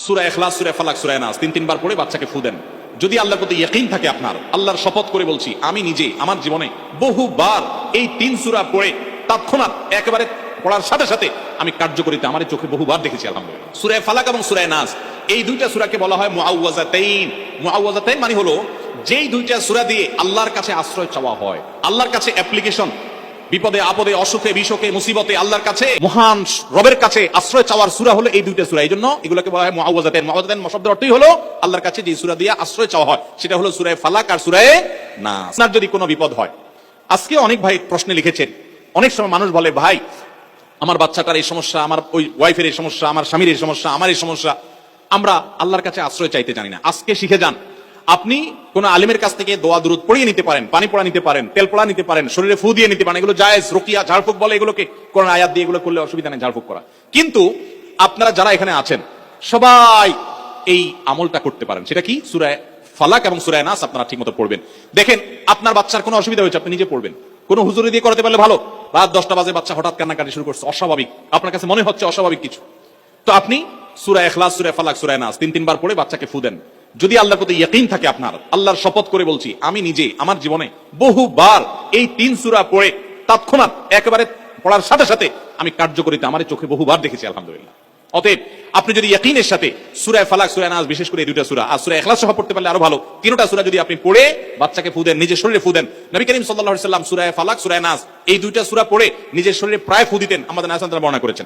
সূরা ইখলাস, সূরা ফালাক, সূরা নাস তিনবার পড়ে বাচ্চাকে ফু দেন। যদি আল্লাহর প্রতি ইয়াকিন থাকে আপনার, আল্লাহর শপথ করে বলছি, আমি নিজে আমার জীবনে বহুবার এই 3 সূরা পড়ে তৎক্ষণাৎ একেবারে পড়ার সাথে সাথে আমি কার্যকরিতা আমার চোখে বহুবার দেখেছি আলহামদুলিল্লাহ। সূরা ফালাক এবং সূরা নাস এই দুইটা সূরাকে বলা হয় মুআউযাতাইন। মুআউযাতাইন মানে হলো যেই দুইটা সূরা দিয়ে আল্লাহর কাছে আশ্রয় চাওয়া হয়, আল্লাহর কাছে অ্যাপ্লিকেশন, বিপদে আপদে অসুখে বিসুখে মুসিবতে আল্লাহর কাছে মহান রবের কাছে আশ্রয় চাওয়ার সূরা হলো এই দুইটা সূরা। এইজন্য এগুলোকে বলা হয় মুআউযাতাইন। মুআউযাতাইন শব্দের অর্থই হলো আল্লাহর কাছে যে সূরা দিয়ে আশ্রয় চাওয়া হয়, সেটা হলো সূরা ফালাক আর সূরা নাস। আপনার যদি কোনো বিপদ হয়, আজকে অনেক ভাই প্রশ্নে লিখেছেন, অনেক সময় মানুষ বলে, ভাই আমার বাচ্চাটার এই সমস্যা, আমার ওই ওয়াইফের এই সমস্যা, আমার স্বামীর এই সমস্যা, আমার এই সমস্যা, আমরা আল্লাহর কাছে আশ্রয় চাইতে জানি না। আজকে শিখে যান, আপনি কোন আলিমের কাছ থেকে দোয়া দুরুদ পড়িয়ে নিতে পারেন, পানি পড়া নিতে পারেন, তেল পড়া নিতে পারেন, শরীরে ফু দিয়ে নিতে পারেন, এগুলো জায়েজ। রুকিয়া, ঝাড়ফুঁক বলে এগুলোকে, কোন আয়াত দিয়ে এগুলো করলে অসুবিধা নেই ঝাড়ফুঁক করা। কিন্তু আপনারা যারা এখানে আছেন সবাই এই আমলটা করতে পারেন। সেটা কি? সূরা ফালাক এবং সূরা নাস আপনারা ঠিকমতো পড়বেন। দেখেন আপনার বাচ্চার কোনো অসুবিধা হয়েছে, আপনি নিজে পড়বেন। কোন হুজুরি দিয়ে করাতে পারলে ভালো। রাত 10টা বাজে বাচ্চা হঠাৎ কান্নাকাটি শুরু করছে, অস্বাভাবিক, আপনার কাছে মনে হচ্ছে অস্বাভাবিক কিছু, তো আপনি সূরা ইখলাস, সূরা ফালাক, সূরা নাস তিনবার পড়ে বাচ্চাকে ফু দেন। যদি আল্লাহর প্রতি ইয়াকিন থাকে আপনার, আল্লাহর শপথ করে বলছি, আমি নিজে আমার জীবনে বহুবার এই 3 সূরা পড়ে তৎক্ষণাৎ একেবারে পড়ার সাথে সাথে আমি কার্যকরিতা আমার চোখে বহুবার দেখেছি আলহামদুলিল্লাহ। অতএব আপনি যদি ইয়াকিনের সাথে সূরা ফালাক, সূরা নাস, বিশেষ করে এই দুইটা সূরা আর সূরা ইখলাস সহ পড়তে পারলে আরো ভালো, তিনটা সূরা যদি আপনি পড়ে বাচ্চাকে ফু দেন, নিজের শরীরে ফু দেন। নবী করিম সাল্লাল্লাহু আলাইহি ওয়াসাল্লাম সূরা ফালাক, সূরা নাস এই দুইটা সূরা পড়ে নিজের শরীরে প্রায় ফু দিতেন, আমাদের নাসান তারা বর্ণনা করেছেন।